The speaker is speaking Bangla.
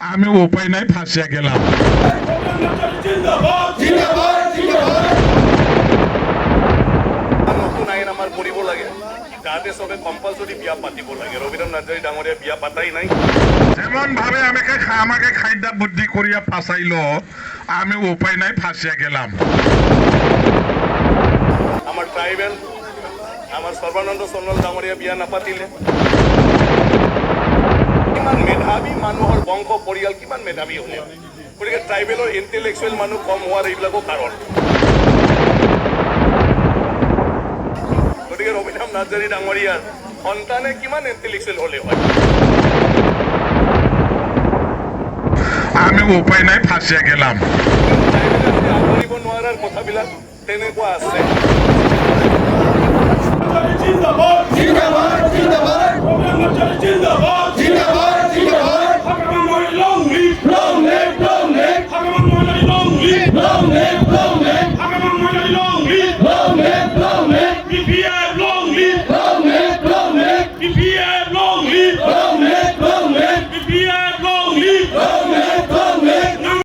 আমি উপায় নাই ফাঁসিয়া গেলাম। নতুন আইন আমার কৰিব লাগে যাতে সবে কম্পালসরি বিয়া পাতিব লাগে। রবীন্দ্রনাথ নার্জারি ডাঙরিয়া বিয়া পাতাই নাই। যেমন ভাবে আমাকে খাইদা বুদ্ধি করিয়া ফাঁসাইলো, আমি উপায় নাই ফাঁসিয়া গেলাম। আমার ট্রাইবেল আমার সর্বানন্দ সোনোৱাল ডাঙরিয়া বিয়া নাপাতিলে। কিমান মেধাৱী মানুহৰ বংশ পৰিয়াল কিমান মেধাৱী হলে, গতিকে ট্ৰাইবেলৰ ইণ্টেলেকচুৱেল মানুহ কম হোৱাৰ এইবিলাকো কাৰণ। গতিকে ৰবীন্দ্ৰনাথ নাৰ্জাৰী ডাঙৰীয়াৰ সন্তানে কিমান ইণ্টেলেকচুৱেল হলে হয়। আমি উপায় নাই ফাঁসিয়া গেলাম। ট্ৰাইবেলে আগবাঢ়িব নোৱাৰাৰ কথাবিলাক তেনেকুৱা আছে। জিন্দাবাদ জিন্দাবাদ জিন্দাবাদ জিন্দাবাদ জিন্দাবাদ